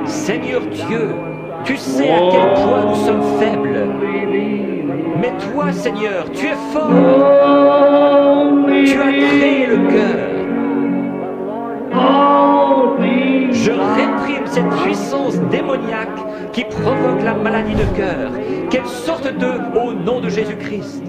Seigneur Dieu, tu sais à quel point nous sommes faibles. Mais toi, Seigneur, tu es fort. Tu as créé le cœur. Je réprime cette puissance démoniaque qui provoque la maladie de cœur. Qu'elle sorte d'eux au nom de Jésus-Christ.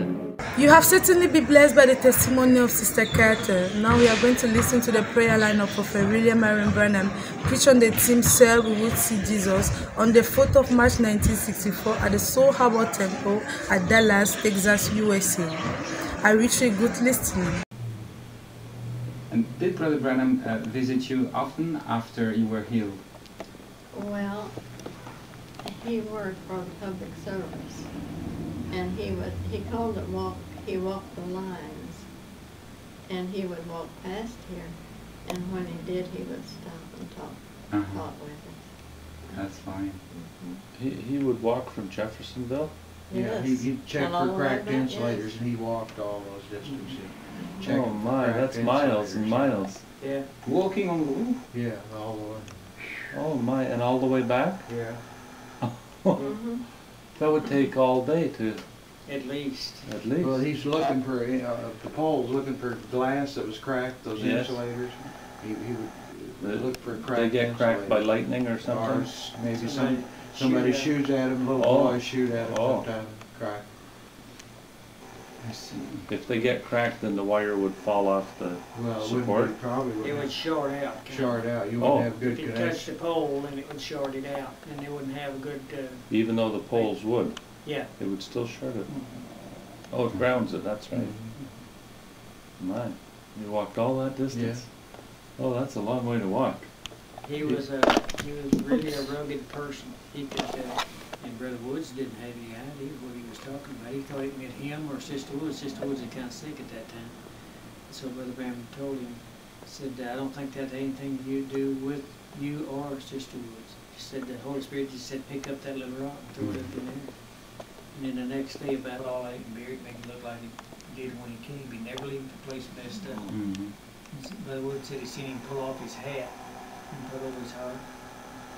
You have certainly been blessed by the testimony of Sister Carter. Now we are going to listen to the prayer line of Prophet William Marion Branham, preached on the theme "Sir, we would see Jesus" on the 4th of March 1964 at the Soul Harbor Temple at Dallas, Texas, USA. I wish you good listening. And did Brother Branham visit you often after you were healed? Well, he worked for the public service, and he called it he walked the lines, and he would walk past here, and when he did, he would stop and talk with us. That's fine. He would walk from Jeffersonville? Yeah, Yes. he'd check And all for the way cracked back, insulators, yes. and he walked all those distances. Oh checking for my, cracked that's miles and insulators. miles. Yeah, Walking on the roof? yeah, all the way. Oh my, and all the way back? Yeah. That would take all day to, At least. at least. Well, he's looking for, the poles, looking for glass that was cracked, those Yes. insulators. He would look for cracked They get cracked by insulators. lightning or Or something? maybe Somebody somebody shoot at shoots at him, little Oh. boys shoot at him Oh. sometimes, crack. I see. If they get cracked, then the wire would fall off the Well, it support? wouldn't be, probably It would wouldn't short out. short out, you Oh. wouldn't have good If it touched connection. the pole, then it would short it out, and they wouldn't have a good, Even though the poles would, yeah. it would still short it. Oh, it grounds it, that's right. My, you walked all that distance? Oh, that's a long way to walk. He was really a rugged person. He could, and Brother Woods didn't have any idea what he was talking about. He thought it meant him or Sister Woods. Sister Woods was kind of sick at that time. So Brother Branham told him, said, I don't think that had anything to do with you or Sister Woods. He said the Holy Spirit just said, pick up that little rock and throw it up in there. And then the next day, about all ate and buried, make it look like he did when he came. He never leave the place messed up. Brother Woods said he seen him pull off his hat and put over his heart.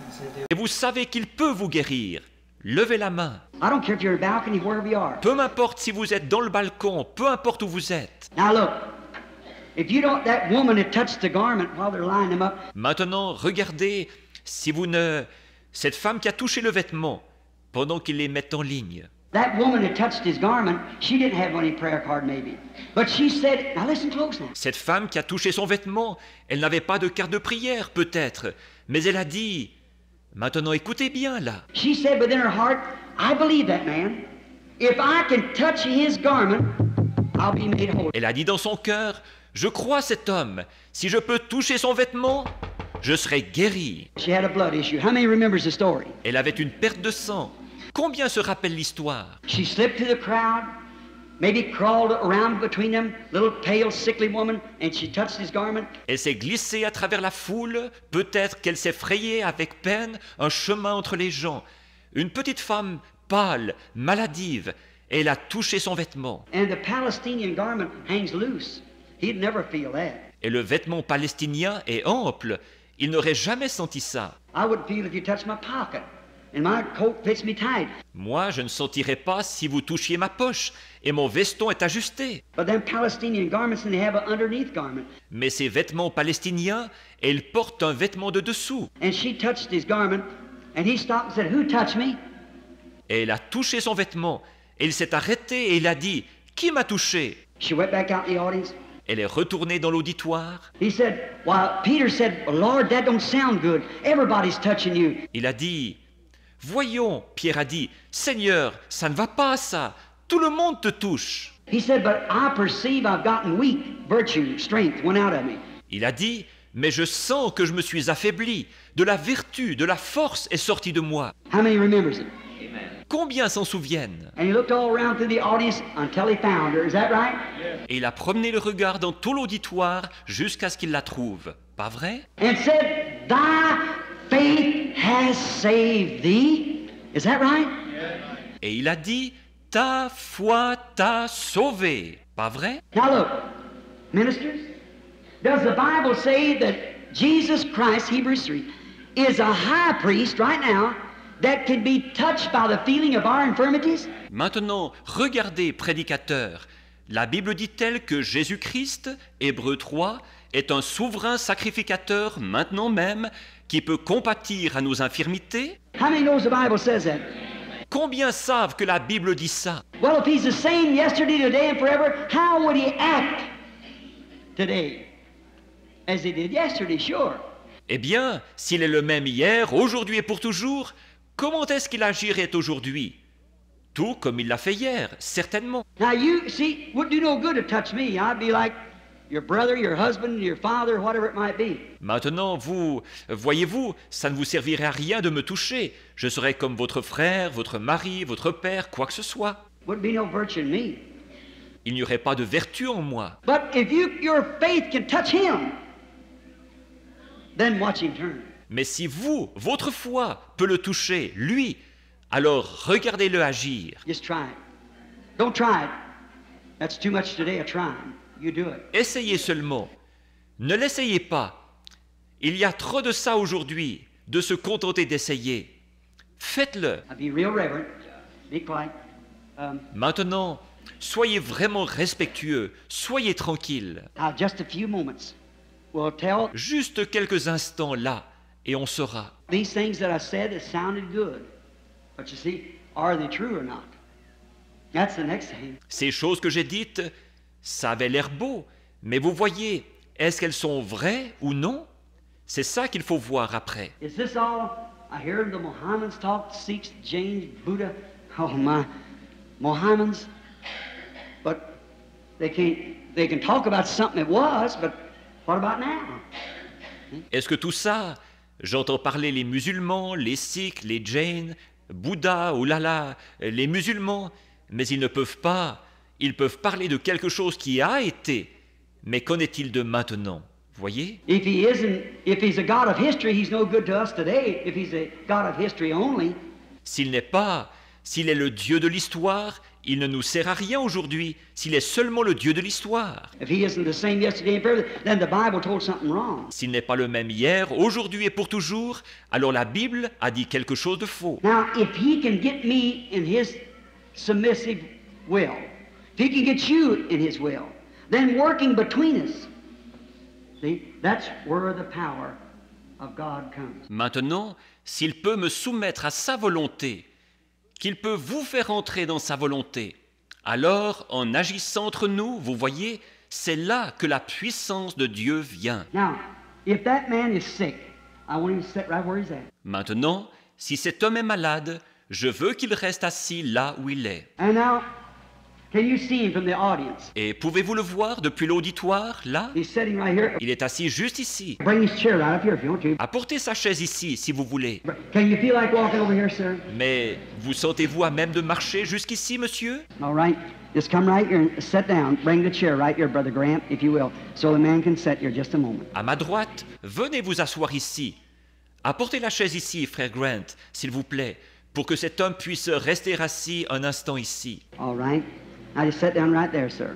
And said, Et vous savez qu'il peut vous guérir. Levez la main. I don't care if you're in a balcony, wherever you are. Peu m'importe si vous êtes dans le balcon, peu importe où vous êtes. Now look, if you don't, that woman had touched the garment while they're lining them up. Maintenant, regardez, si vous ne... Cette femme qui a touché le vêtement pendant qu'ils les mettent en ligne. That woman had touched his garment. She didn't have any prayer card, maybe, but she said, "Now listen close now." Cette femme qui a touché son vêtement, elle n'avait pas de carte de prière, peut-être, mais elle a dit, maintenant écoutez bien là. She said within her heart, "I believe that man. If I can touch his garment, I'll be made whole." Elle a dit dans son cœur, je crois cet homme, si je peux toucher son vêtement, je serai guéri. She had a blood issue. How many remembers the story? Elle avait une perte de sang. Combien se rappelle l'histoire? She slipped through the crowd, maybe crawled around between them, little pale, sickly woman, and she touched his garment. Elle s'est glissée à travers la foule, peut-être qu'elle s'est frayée avec peine un chemin entre les gens. Une petite femme pâle, maladive, et elle a touché son vêtement. And the Palestinian garment hangs loose. He'd never feel that. Et le vêtement palestinien est ample, il n'aurait jamais senti ça. I wouldn't feel if you touched my pocket, and my coat fits me tight. Moi, je ne sentirais pas si vous touchiez ma poche, et mon veston est ajusté. But them Palestinian garments, and they have an underneath garment. Mais ces vêtements palestiniens, ils portent un vêtement de dessous. And she touched his garment, and he stopped and said, "Who touched me?" Et elle a touché son vêtement, et il s'est arrêté et il a dit, qui m'a touché? She went back out in the audience. Elle est retournée dans l'auditoire. He said, "Well, Peter said, Lord, that don't sound good. Everybody's touching you." Il a dit, voyons, Pierre a dit, Seigneur, ça ne va pas ça, tout le monde te touche. He said, "But I perceive I've gotten weak. Virtue, strength went out of me." Il a dit, mais je sens que je me suis affaibli, de la vertu, de la force est sortie de moi. How many remembers it? Combien s'en souviennent? And he looked all around through the audience until he found her. Is that right? Et il a promené le regard dans tout l'auditoire jusqu'à ce qu'il la trouve. Pas vrai? And said, "Thy faith has saved thee." Is that right? Et il a dit, ta foi t'a sauvé. Pas vrai? Now look, ministers, does the Bible say that Jesus Christ, Hebrews 3, is a high priest right now that can be touched by the feeling of our infirmities? Maintenant, regardez, prédicateur, la Bible dit-elle que Jésus-Christ, Hébreux 3, est un souverain sacrificateur maintenant même qui peut compatir à nos infirmités? How many knows the Bible says that? Combien savent que la Bible dit ça? Well, if he's the same yesterday, today, and forever, how would he act today as he did yesterday? Sure. Eh bien, s'il est le même hier, aujourd'hui et pour toujours, comment est-ce qu'il agirait aujourd'hui? Tout comme il l'a fait hier, certainement. Now you see, wouldn't do no good to touch me. I'd be like your brother, your husband, your father, whatever it might be. Maintenant, vous, voyez-vous, ça ne vous servirait à rien de me toucher. Je serais comme votre frère, votre mari, votre père, quoi que ce soit. Wouldn't be no virtue in me. Il n'y aurait pas de vertu en moi. But if your faith can touch him, then watch him turn. Mais si vous, votre foi, peut le toucher, lui, alors regardez-le agir. Just try it. Don't try it. That's too much today of trying. You do it. Essayez seulement. Ne l'essayez pas. Il y a trop de ça aujourd'hui, de se contenter d'essayer. Faites-le. Now be real reverent. Be quiet. Maintenant, soyez vraiment respectueux, soyez tranquille. Now just a few moments will tell Juste quelques instants là, et on saura. these things that I said that sounded good. But you see, are they true or not? That's the next thing. Ces choses que j'ai dites, ça avait l'air beau, mais vous voyez, est-ce qu'elles sont vraies ou non? C'est ça qu'il faut voir après. Is this all? I hear the Mohammedans talk, Sikhs, Jains, Buddha. Oh my, Mohammedans. But they can talk about something it was, but what about now? Est-ce que tout ça, j'entends parler les musulmans, les sikhs, les jains, Bouddha, oh là là, les musulmans, mais ils ne peuvent pas, ils peuvent parler de quelque chose qui a été, mais qu'en est-il de maintenant? Voyez? If he's a God of history, he's no good to us today. If he's a God of history only, S'il est le Dieu de l'histoire, il ne nous sert à rien aujourd'hui, s'il est seulement le Dieu de l'histoire. if he isn't the same yesterday and forever, then the Bible told something wrong. S'il n'est pas le même hier, aujourd'hui et pour toujours, alors la Bible a dit quelque chose de faux. Now, if he can get me in his submissive will, if he can get you in his will, then working between us, see, that's where the power of God comes. Maintenant, s'il peut me soumettre à sa volonté, qu'il peut vous faire entrer dans sa volonté, alors, en agissant entre nous, vous voyez, c'est là que la puissance de Dieu vient. Now, if that man is sick, I want him to sit right where he's at. Maintenant, si cet homme est malade, je veux qu'il reste assis là où il est. And now, can you see him from the audience? Et pouvez-vous le voir depuis l'auditoire, là? He's sitting right here. Il est assis juste ici. Bring his chair right up here if you want to. Apportez sa chaise ici, si vous voulez. Can you feel like walking over here, sir? Mais vous sentez-vous à même de marcher jusqu'ici, monsieur? All right. Just come right here and sit down. Bring the chair right here, Brother Grant, if you will, so the man can sit here just a moment. À ma droite, venez vous asseoir ici. Apportez la chaise ici, frère Grant, s'il vous plaît, pour que cet homme puisse rester assis un instant ici. All right. Now just sit down right there, sir.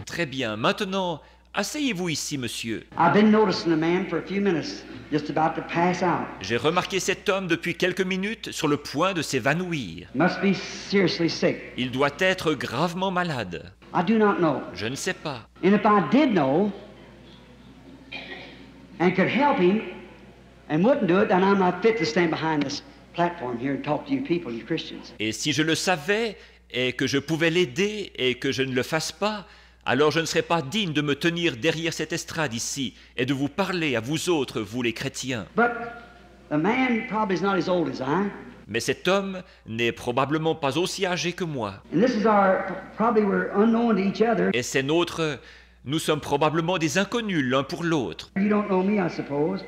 Très bien. Maintenant, asseyez-vous ici, monsieur. I've been noticing the man for a few minutes, just about to pass out. J'ai remarqué cet homme depuis quelques minutes sur le point de s'évanouir. Must be seriously sick. Il doit être gravement malade. I do not know. Je ne sais pas. And if I did know and could help him and wouldn't do it, then I'm not fit to stand behind this platform here and talk to you people, you Christians. Et si je le savais et que je pouvais l'aider et que je ne le fasse pas, alors je ne serais pas digne de me tenir derrière cette estrade ici et de vous parler à vous autres, vous les chrétiens. But the man probably is not as old as I. Mais cet homme n'est probablement pas aussi âgé que moi. And this is probably we're unknown to each other. Et c'est nous sommes probablement des inconnus l'un pour l'autre. You don't know me, I suppose.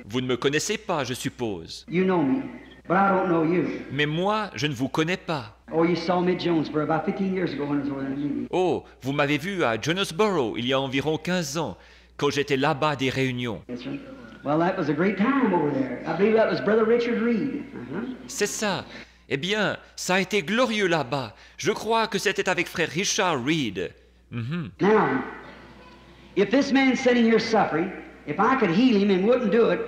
Vous ne me connaissez pas, je suppose. You know me, but I don't know you. Mais moi, je ne vous connais pas. Oh, you saw me at Jonesboro about 15 years ago when I was over there in the meeting. Oh, vous m'avez vu à Jonesboro il y a environ 15 ans, quand j'étais là-bas à des réunions. Yes, sir. Well, that was a great time over there. I believe that was Brother Richard Reed. C'est ça. Eh bien, ça a été glorieux là-bas. Je crois que c'était avec frère Richard Reed. Now, if this man's sitting here suffering, if I could heal him and wouldn't do it,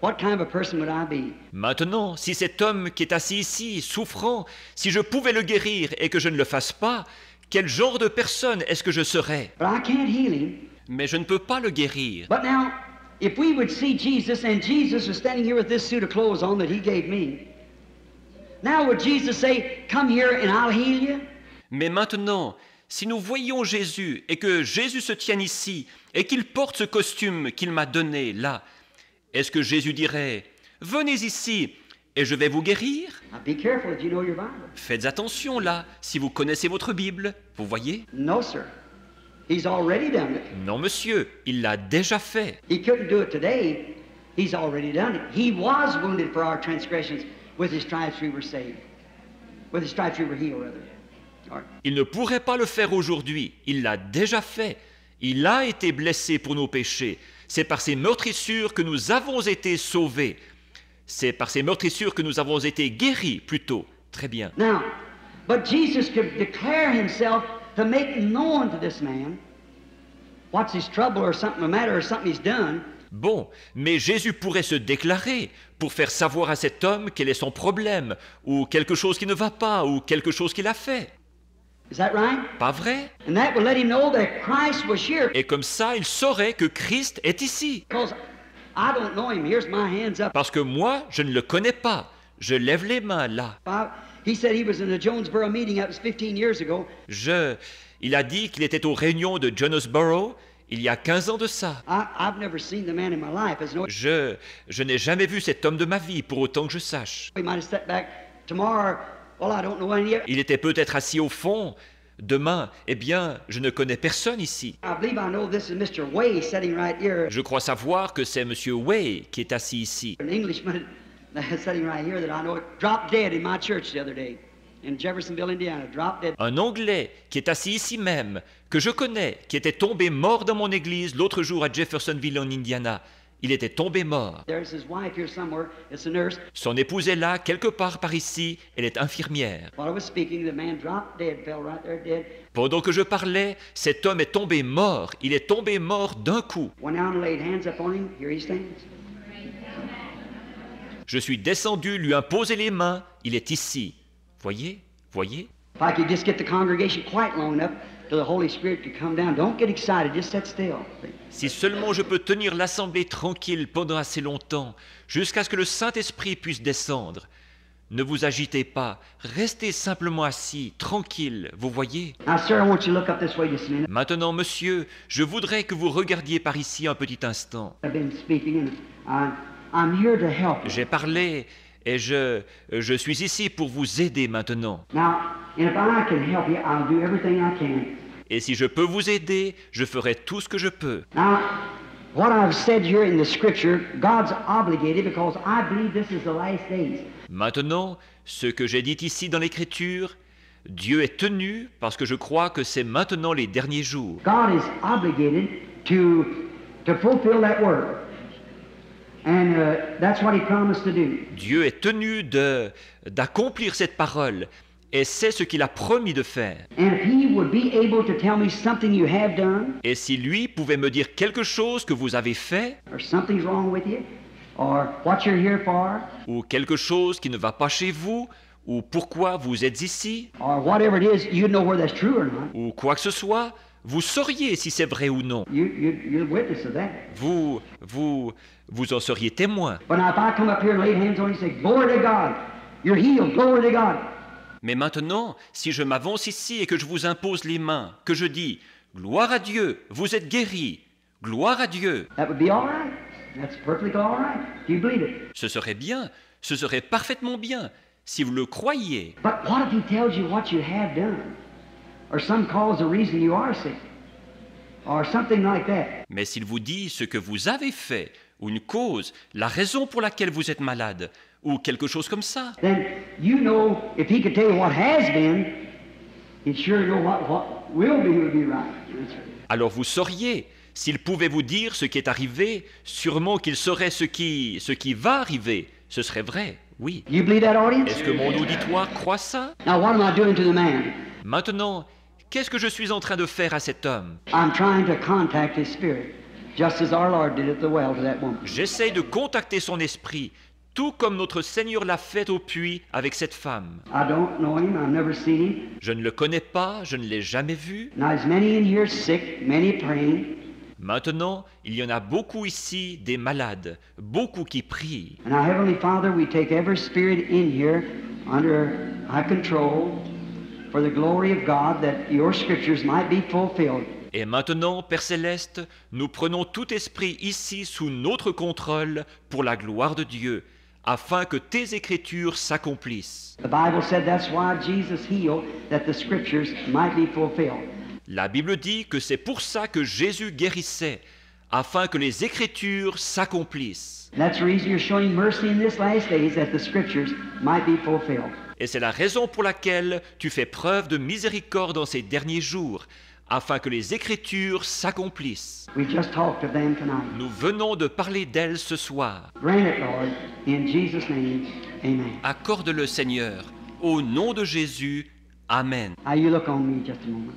what kind of a person would I be? Maintenant, si cet homme qui est assis ici, souffrant, si je pouvais le guérir et que je ne le fasse pas, quel genre de personne est-ce que je serais? But I can't heal him. Mais je ne peux pas le guérir. But now, if we would see Jesus, and Jesus was standing here with this suit of clothes on that he gave me, now would Jesus say, come here and I'll heal you? Mais maintenant, si nous voyions Jésus et que Jésus se tienne ici et qu'il porte ce costume qu'il m'a donné là, est-ce que Jésus dirait « Venez ici et je vais vous guérir » Now be careful if you know your Bible. Faites attention là, si vous connaissez votre Bible, vous voyez? No, sir. He's already done it. Non monsieur, il l'a déjà fait. He couldn't do it today. He's already done it. He was wounded for our transgressions. With his stripes we were saved. With his stripes we were healed, rather. All right. Il ne pourrait pas le faire aujourd'hui, il l'a déjà fait. Il a été blessé pour nos péchés. C'est par ses meurtrissures que nous avons été sauvés. C'est par ces meurtrissures que nous avons été guéris, plutôt. Très bien. Now, but Jesus could declare himself to make known to this man what's his trouble or something, the matter or something he's done. Bon, mais Jésus pourrait se déclarer pour faire savoir à cet homme quel est son problème, ou quelque chose qui ne va pas, ou quelque chose qu'il a fait. Is that right? Pas vrai? And that will let him know that Christ was here. Et comme ça, il saurait que Christ est ici. Because I don't know him. Here's my hands up. Parce que moi, je ne le connais pas. Je lève les mains là. He said he was in the Jonesboro meeting. That was 15 years ago. Il a dit qu'il était aux réunions de Jonesboro il y a 15 ans de ça. I've never seen the man in my life. Je n'ai jamais vu cet homme de ma vie, pour autant que je sache. He might have stepped back tomorrow. Well, I don't know when yet. Il était peut-être assis au fond. Demain, eh bien, je ne connais personne ici. I believe I know this is Mr. Way sitting right here. Je crois savoir que c'est Monsieur Way qui est assis ici. An Englishman sitting right here that I know dropped dead in my church the other day in Jeffersonville, Indiana. Dropped dead. Un Anglais qui est assis ici même, que je connais, qui était tombé mort dans mon église l'autre jour à Jeffersonville en Indiana. Il était tombé mort. There's his wife here somewhere. It's a nurse. Son épouse est là, quelque part par ici. Elle est infirmière. While I was speaking, the man dropped dead, fell right there dead. Pendant que je parlais, cet homme est tombé mort. Il est tombé mort d'un coup. Went down and laid hands upon him. Here he stands. Je suis descendu, lui imposer les mains. Il est ici. Voyez? Voyez? If I could just get the congregation quiet long enough till the Holy Spirit could come down. Don't get excited. Just sit still. Si seulement je peux tenir l'assemblée tranquille pendant assez longtemps, jusqu'à ce que le Saint-Esprit puisse descendre. Ne vous agitez pas, restez simplement assis, tranquille, vous voyez? Now, sir, I want you to look up this way just a minute. Maintenant, monsieur, je voudrais que vous regardiez par ici un petit instant. I've been speaking and I'm here to help you. J'ai parlé et je suis ici pour vous aider maintenant. Now, and if I can help you, I'll do everything I can. Et si je peux vous aider, je ferai tout ce que je peux. Now, what I've said here in the Scripture, God's obligated because I believe this is the last days. Maintenant, ce que j'ai dit ici dans l'Écriture, Dieu est tenu parce que je crois que c'est maintenant les derniers jours. God is obligated to fulfill that word. And that's what he promised to do. Dieu est tenu d'accomplir cette parole. Et c'est ce qu'il a promis de faire. And if he would be able to tell me something you have done, Et si lui pouvait me dire quelque chose que vous avez fait, or something's wrong with you, or what you're here for, ou quelque chose qui ne va pas chez vous, ou pourquoi vous êtes ici, or whatever it is, you'd know whether that's true or not. ou quoi que ce soit, vous sauriez si c'est vrai ou non. You're witness of that. Vous en seriez témoin. But now if I come up here and lay hands on you and say, glory to God, you're healed, glory to God. Mais maintenant, si je m'avance ici et que je vous impose les mains, que je dis « Gloire à Dieu, vous êtes guéris, gloire à Dieu That would be all right. That's perfectly all right. Do you believe it? » Ce serait bien, ce serait parfaitement bien, si vous le croyiez. But what if he tells you what you have done? Or some cause the reason you are sick? Or something like that. Mais s'il vous dit ce que vous avez fait, ou une cause, la raison pour laquelle vous êtes malade, ou quelque chose comme ça, Then you know if he could tell you what has been, he'd sure know what will be would be right. That's right. alors vous sauriez. S'il pouvait vous dire ce qui est arrivé, sûrement qu'il saurait ce qui va arriver. Ce serait vrai, oui. You believe that, audience? Est-ce que mon auditoire croit ça? Now what am I doing to the man? Maintenant, qu'est-ce que je suis en train de faire à cet homme? I'm trying to contact his spirit. just as our Lord did at the well to that woman. J'essaye de contacter son esprit, tout comme notre Seigneur l'a fait au puits avec cette femme. I don't know him, I've never seen him. Je ne le connais pas, je ne l'ai jamais vu. Now there's many in here sick, many praying. Maintenant, il y en a beaucoup ici, des malades, beaucoup qui prient. And our Heavenly Father, we take every spirit in here under our control for the glory of God, that your scriptures might be fulfilled. Et maintenant, Père Céleste, nous prenons tout esprit ici sous notre contrôle pour la gloire de Dieu, afin que tes écritures s'accomplissent. The Bible said that's why Jesus healed, that the scriptures might be fulfilled. La Bible dit que c'est pour ça que Jésus guérissait, afin que les écritures s'accomplissent. That's the reason you're showing mercy in this last days, that the scriptures might be fulfilled. Et c'est la raison pour laquelle tu fais preuve de miséricorde en ces derniers jours, afin que les écritures s'accomplissent. We just talked of them tonight. Nous venons de parler d'elles ce soir. Grant it, Lord, in Jesus' name, amen. Accorde-le, Seigneur, au nom de Jésus. Amen. Now you look on me just a moment,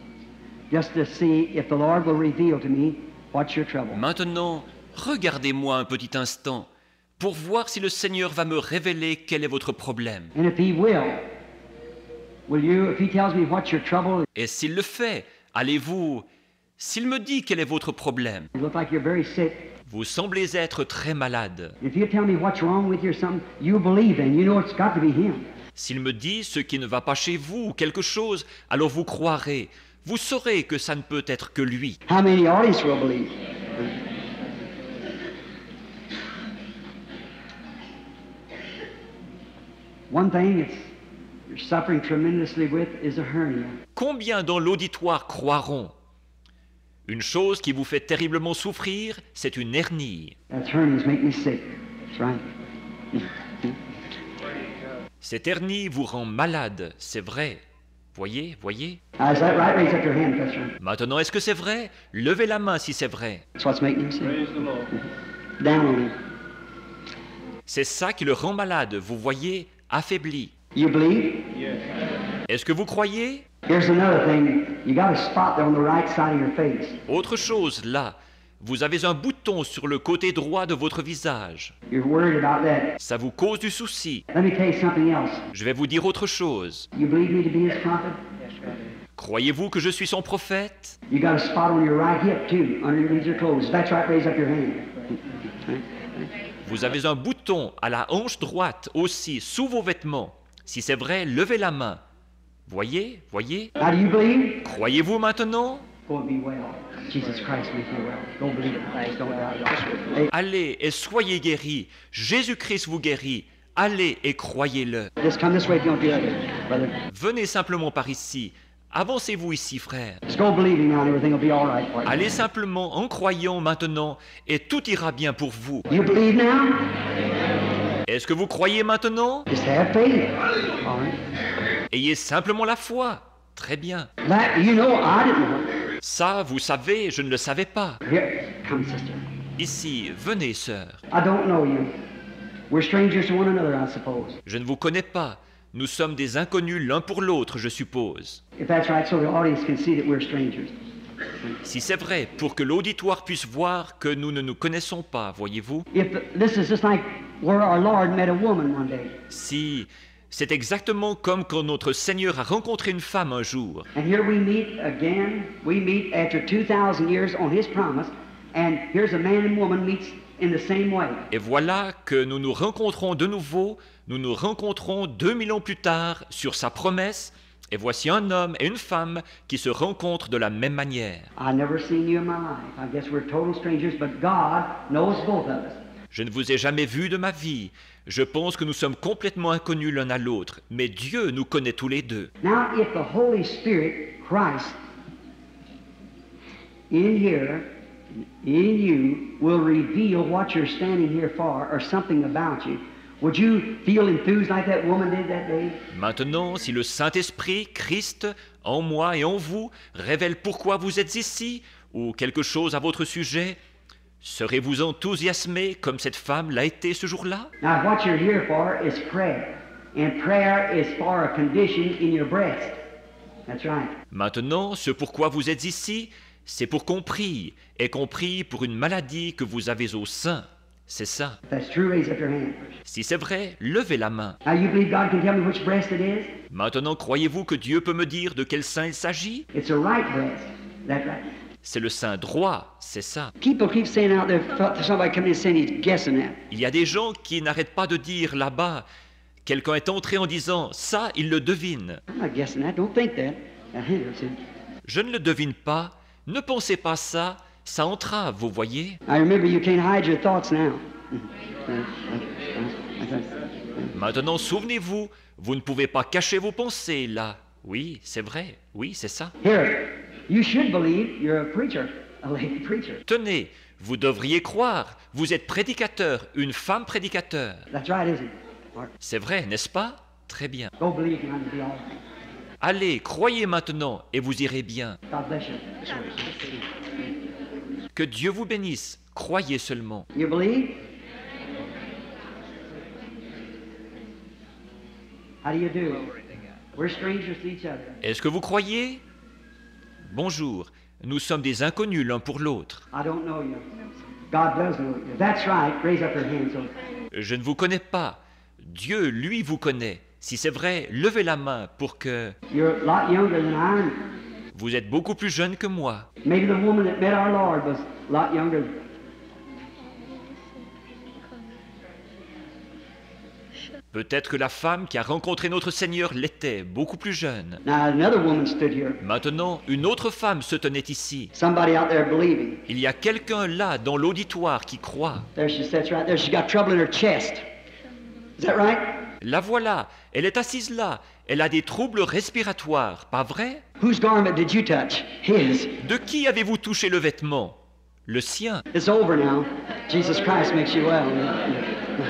just to see if the Lord will reveal to me what's your trouble. Maintenant, regardez-moi un petit instant pour voir si le Seigneur va me révéler quel est votre problème. And if He will you, if He tells me what's your trouble, Et s'il le fait, allez-vous, s'il me dit quel est votre problème, you look like you're very sick. vous semblez être très malade. If you tell me what's wrong with you or something, you believe and you know it's got to be Him. S'il me dit ce qui ne va pas chez vous ou quelque chose, alors vous croirez, vous saurez que ça ne peut être que lui. How many audience will believe? One thing you're suffering tremendously with is a hernia. Combien dans l'auditoire croiront? Une chose qui vous fait terriblement souffrir, c'est une hernie. That hernias make me sick. That's right. Cette hernie vous rend malade, c'est vrai. Voyez, voyez. Is that right? Raise up your hand. That's right. Maintenant, est-ce que c'est vrai? Levez la main si c'est vrai. That's what's making him sick. Down on him. C'est ça qui le rend malade, vous voyez, affaibli. You believe? Est-ce que vous croyez? Here's another thing. You got a spot there on the right side of your face. Autre chose, là, vous avez un bouton sur le côté droit de votre visage. You're worried about that. Ça vous cause du souci. Let me tell you something else. Je vais vous dire autre chose. You believe me to be His prophet? Croyez-vous que je suis son prophète? You got a spot on your right hip too, underneath your clothes. That's right. Raise up your hand. Vous avez un bouton à la hanche droite aussi, sous vos vêtements. Si c'est vrai, levez la main. Voyez, voyez. Now do you believe? Croyez-vous maintenant? Go and be well. Jesus Christ make you well. Don't believe it. Don't doubt it. Hey, Allez et soyez guéris. Jésus-Christ vous guérit. Allez et croyez-le. just come this way if you don't feel it, brother. Venez simplement par ici. Avancez-vous ici, frère. Just go believing now and everything will be all right for you. Allez simplement en croyant maintenant et tout ira bien pour vous. You believe now? Est-ce que vous croyez maintenant? Just have faith. All right. Ayez simplement la foi. Très bien. That, you know, I didn't know. Ça, vous savez, je ne le savais pas. Here, come, sister. Ici, venez, sœur. I don't know you. We're strangers to one another, I suppose. Je ne vous connais pas. Nous sommes des inconnus l'un pour l'autre, je suppose. If that's right, so the audience can see that we're strangers. Si c'est vrai, pour que l'auditoire puisse voir que nous ne nous connaissons pas, voyez-vous? If this is just like where our Lord met a woman one day, Si, c'est exactement comme quand notre Seigneur a rencontré une femme un jour. and here we meet again. We meet after 2,000 years on His promise, and here's a man and woman meets in the same way. Et voilà que nous nous rencontrons de nouveau, nous nous rencontrons 2000 ans plus tard sur sa promesse, et voici un homme et une femme qui se rencontrent de la même manière. I never seen you in my life. I guess we're total strangers, but God knows both of us. Je ne vous ai jamais vu de ma vie. Je pense que nous sommes complètement inconnus l'un à l'autre, mais Dieu nous connaît tous les deux. Now, if the Holy Spirit, Christ, in here, in you, will reveal what you're standing here for or something about you, would you feel enthused like that woman did that day? Maintenant, si le Saint-Esprit, Christ, en moi et en vous, révèle pourquoi vous êtes ici, ou quelque chose à votre sujet, serez-vous enthousiasmé comme cette femme l'a été ce jour-là? Now, what you're here for is prayer. And prayer is for a condition in your breast. That's right. Maintenant, ce pourquoi vous êtes ici, c'est pour qu'on prie, et qu'on prie pour une maladie que vous avez au sein. C'est ça. If that's true, raise up your hand. Si c'est vrai, levez la main. Now you believe God can tell me which breast it is? Maintenant, croyez-vous que Dieu peut me dire de quel sein il s'agit? It's a right breast. That's right. C'est le sein droit, c'est ça. People keep saying out there, somebody coming in saying he's guessing that. Il y a des gens qui n'arrêtent pas de dire là-bas, quelqu'un est entré en disant, ça, il le devine. I'm not guessing that. Don't think that. That hinders it. Je ne le devine pas, ne pensez pas ça, ça entrave, vous voyez. I remember you can't hide your thoughts now. Maintenant, souvenez-vous, vous ne pouvez pas cacher vos pensées, là. Oui, c'est vrai, oui, c'est ça. Here, you should believe you're a preacher, a lady preacher. Tenez, vous devriez croire, vous êtes prédicateur, une femme prédicateur. That's right, isn't it? Mark? C'est vrai, n'est-ce pas? Très bien. Go believe and be all right. Allez, croyez maintenant et vous irez bien. God bless you. Que Dieu vous bénisse, croyez seulement. You believe? How do you do? We're strangers to each other. Est-ce que vous croyez? Bonjour, nous sommes des inconnus l'un pour l'autre. I don't know you. God does know you. That's right. Raise up your hand. So Je ne vous connais pas. Dieu, lui, vous connaît. Si c'est vrai, levez la main pour que... you're a lot younger than I am. Vous êtes beaucoup plus jeune que moi. Maybe the woman that met our Lord was a lot younger. Peut-être que la femme qui a rencontré notre Seigneur l'était, beaucoup plus jeune. Now another woman stood here. Maintenant, une autre femme se tenait ici. Somebody out there believing. Il y a quelqu'un là, dans l'auditoire, qui croit. There she sits right there. She's got trouble in her chest. Is that right? La voilà, elle est assise là. Elle a des troubles respiratoires, pas vrai? Whose garment did you touch? His. De qui avez-vous touché le vêtement? Le sien. It's over now. Jesus Christ makes you well.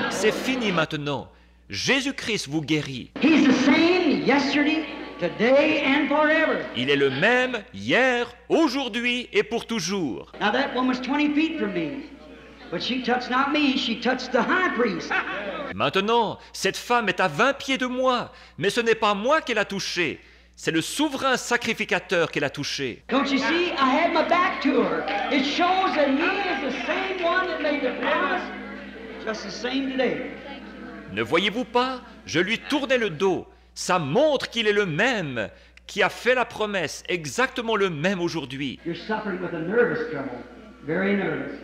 C'est fini maintenant. Jésus-Christ vous guérit. He's the same yesterday, today, and forever. Il est le même hier, aujourd'hui et pour toujours. Now that woman's 20 feet from me. But she touched not me, she touched the high priest. Maintenant, cette femme est à 20 pieds de moi, mais ce n'est pas moi qu'elle a touché. C'est le souverain sacrificateur qu'elle a touché. Don't you see? I had my back to her. It shows that he is the same one that made the promise, just the same today. Ne voyez-vous pas? Je lui tournais le dos. Ça montre qu'il est le même, qui a fait la promesse, exactement le même aujourd'hui. You're suffering with a nervous trouble, very nervous,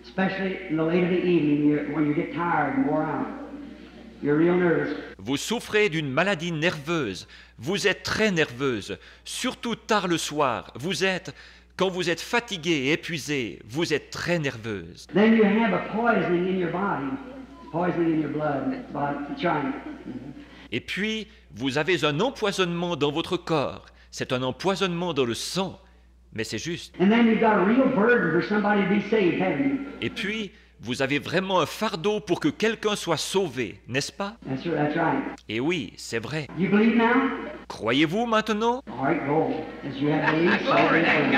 especially in the late of the evening when you get tired and wore out. You're real nervous. Vous souffrez d'une maladie nerveuse. Vous êtes très nerveuse, surtout tard le soir. Quand vous êtes fatigué et épuisé, vous êtes très nerveuse. Then you have a poisoning in your body, poisoning in your blood, trying. Et puis, vous avez un empoisonnement dans votre corps. C'est un empoisonnement dans le sang. Mais c'est juste. And then you've got a real burden for somebody to be saved, haven't you? Et puis, vous avez vraiment un fardeau pour que quelqu'un soit sauvé, n'est-ce pas? That's right. Et oui, c'est vrai. You believe now? Croyez-vous maintenant? All right, go. As you have believed, so it is.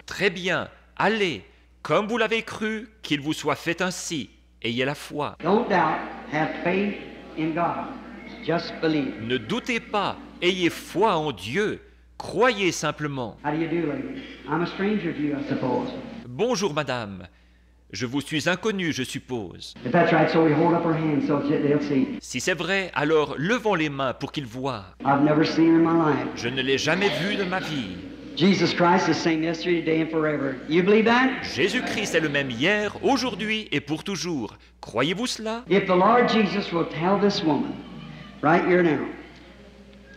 Très bien. Allez, comme vous l'avez cru, qu'il vous soit fait ainsi. Ayez la foi. Don't doubt. Have faith in God. Just believe. Ne doutez pas. Ayez foi en Dieu. Croyez simplement. How do you do, lady? I'm a stranger to you, I suppose. Bonjour, madame. Je vous suis inconnu, je suppose. If that's right, so we hold up our hands so that they'll see. Si c'est vrai, alors levons les mains pour qu'ils voient. I've never seen her in my life. Je ne l'ai jamais vu de ma vie. Jesus Christ is the same yesterday, today, and forever. You believe that? Jésus-Christ est le même hier, aujourd'hui et pour toujours. Croyez-vous cela? If the Lord Jesus will tell this woman, right here now,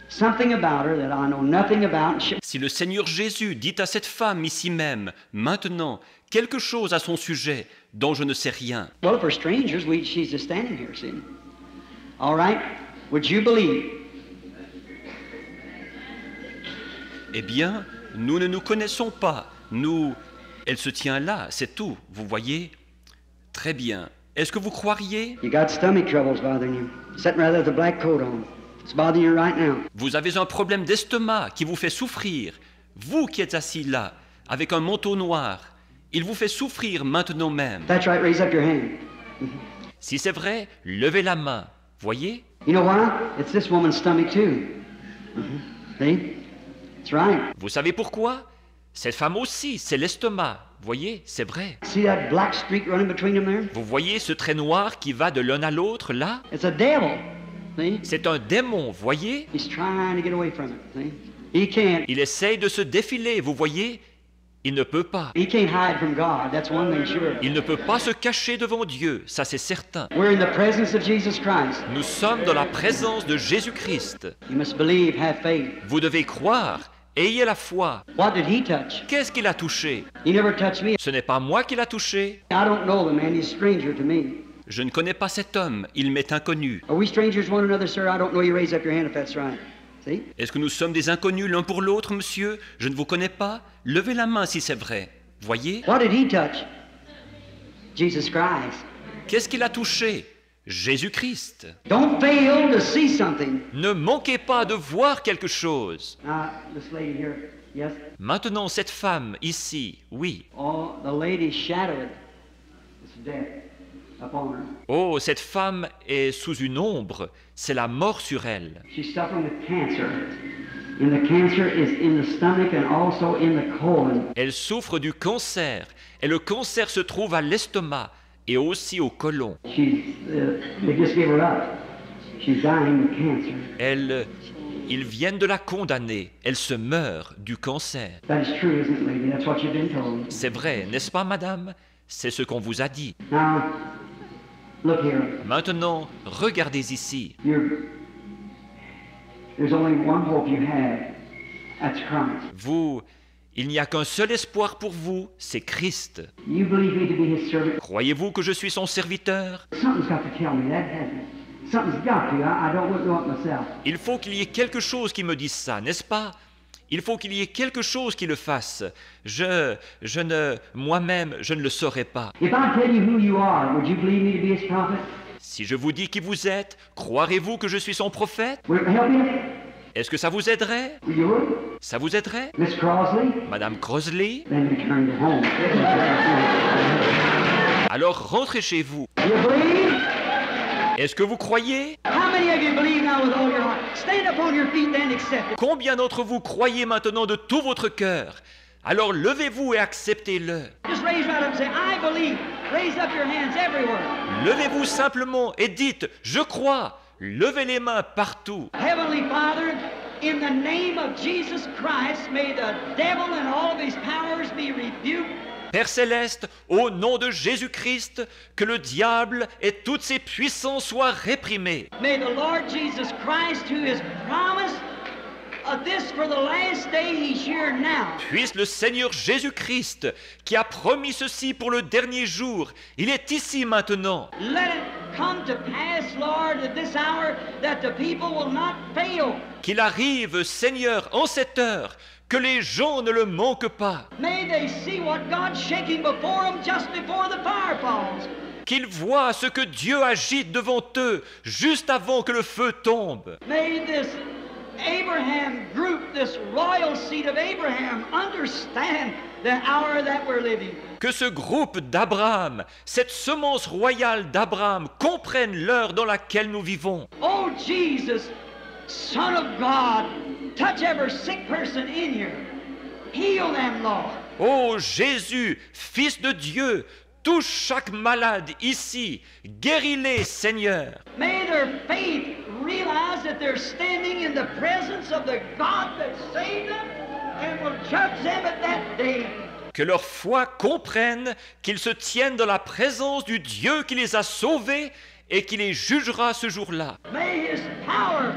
something about her that I know nothing about. Si le Seigneur Jésus dit à cette femme ici même, maintenant, quelque chose à son sujet dont je ne sais rien. Well, if we're strangers, she's just standing here, see? All right? Would you believe? Eh bien, nous ne nous connaissons pas. Elle se tient là, c'est tout, vous voyez? Très bien. Est-ce que vous croiriez? You got stomach troubles bothering you. Sitting right there with a black coat on. It's bothering you right now. Vous avez un problème d'estomac qui vous fait souffrir. Vous qui êtes assis là, avec un manteau noir, il vous fait souffrir maintenant même. That's right, raise up your hand. Si c'est vrai, levez la main. Voyez? You know why? It's this woman's stomach too. See? That's right. Vous savez pourquoi? Cette femme aussi, c'est l'estomac. Voyez, c'est vrai. See that black streak running between them there? Vous voyez ce trait noir qui va de l'un à l'autre, là? It's a devil. See? C'est un démon, voyez? He's trying to get away from it. See? He can't. Il essaye de se défiler, vous voyez? Il ne peut pas. He can't hide from God. That's one thing sure. Il ne peut pas se cacher devant Dieu, ça c'est certain. We're in the presence of Jesus Christ. Nous sommes dans la présence de Jésus-Christ. You must believe, have faith. Vous devez croire, ayez la foi. What did he touch? Qu'est-ce qu'il a touché? He never touched me. Ce n'est pas moi qui l'a touché. I don't know the man. He's a stranger to me. Je ne connais pas cet homme, il m'est inconnu. Are we strangers to one another, sir? I don't know. You raise up your hand if that's right. See? Est-ce que nous sommes des inconnus l'un pour l'autre, monsieur? Je ne vous connais pas. Levez la main si c'est vrai. Voyez? What did he touch? Jesus Christ. Qu'est-ce qu'il a touché? Jésus-Christ. Don't fail to see something. Ne manquez pas de voir quelque chose. Now, this lady here. Yes. Maintenant, cette femme ici, oui. Oh, the lady's shadowed. It's death upon her. Oh, cette femme est sous une ombre. C'est la mort sur elle. She's suffering with cancer. And the cancer is in the stomach and also in the colon. Elle souffre du cancer. Et le cancer se trouve à l'estomac et aussi au côlon. They just gave her up. She's dying of cancer. Ils viennent de la condamner. Elle se meurt du cancer. That is true, isn't it, lady? That's what you've been told. C'est vrai, n'est-ce pas, madame? C'est ce qu'on vous a dit. Now, look here. Maintenant, regardez ici. There's only one hope you have. That's Christ. Vous, il n'y a qu'un seul espoir pour vous, c'est Christ. You believe me to be his servant? Croyez-vous que je suis son serviteur? Something's got to tell me that, hasn't it? Something's got to. I don't know it myself. Il faut qu'il y ait quelque chose qui me dise ça, n'est-ce pas? Il faut qu'il y ait quelque chose qui le fasse. Moi-même, je ne le saurais pas. If I tell you who you are, would you believe me to be his prophet? Si je vous dis qui vous êtes, croirez-vous que je suis son prophète? Would it help you? Est-ce que ça vous aiderait? You would? Ça vous aiderait? Miss Crosley? Madame Crosley? Then return to home. Alors rentrez chez vous. You believe? Est-ce que vous croyez? How many of you believe now with all your heart? Stand up on your feet then accept it. Combien d'entre vous croyez maintenant de tout votre cœur? Alors levez-vous et acceptez-le. Just raise right up and say, I believe. Raise up your hands everywhere. Levez-vous simplement et dites, je crois. Levez les mains partout. Heavenly Father, in the name of Jesus Christ, may the devil and all of his powers be rebuked. Père Céleste, au nom de Jésus-Christ, que le diable et toutes ses puissances soient réprimées. May the Lord Jesus Christ, who has promised this for the last day, he's here now. Puisse le Seigneur Jésus-Christ, qui a promis ceci pour le dernier jour, il est ici maintenant. Let it come to pass, Lord, at this hour, that the people will not fail. Qu'il arrive, Seigneur, en cette heure, que les gens ne le manquent pas. May they see what God's shaking before them just before the fire falls. Qu'ils voient ce que Dieu agite devant eux, juste avant que le feu tombe. May this Abraham group, this royal seed of Abraham, understand the hour that we're living. Que ce groupe d'Abraham, cette semence royale d'Abraham, comprenne l'heure dans laquelle nous vivons. Oh Jesus, Son of God, touch every sick person in here. Heal them, Lord. Ô Jésus, Fils de Dieu, touche chaque malade ici, guéris-les, Seigneur. May their faith realize that they're standing in the presence of the God that saved them and will judge them at that day. Que leur foi comprenne qu'ils se tiennent dans la présence du Dieu qui les a sauvés et qui les jugera ce jour-là. May His power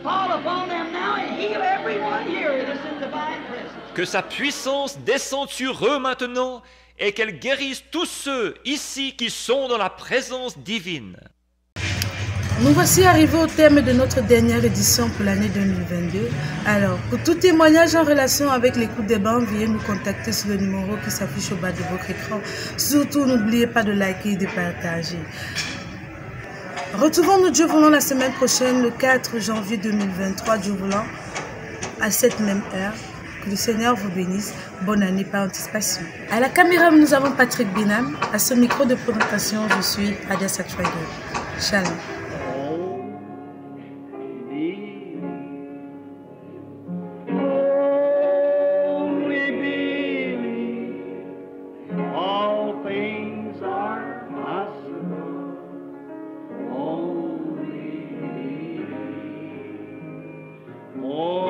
fall upon them now and heal everyone here that's in divine presence. Que sa puissance descende sur eux maintenant et qu'elle guérisse tous ceux ici qui sont dans la présence divine. Nous voici arrivés au terme de notre dernière édition pour l'année 2022. Alors, pour tout témoignage en relation avec l'écoute des bandes, veuillez nous contacter sur le numéro qui s'affiche au bas de votre écran. Surtout, n'oubliez pas de liker et de partager. Retrouvons-nous Dieu voulant la semaine prochaine, le 4 janvier 2023, Dieu voulant, à cette même heure. Que le Seigneur vous bénisse. Bonne année par anticipation. À la caméra, nous avons Patrick Binam. À ce micro de présentation, je suis Adessa Trader. Shalom. more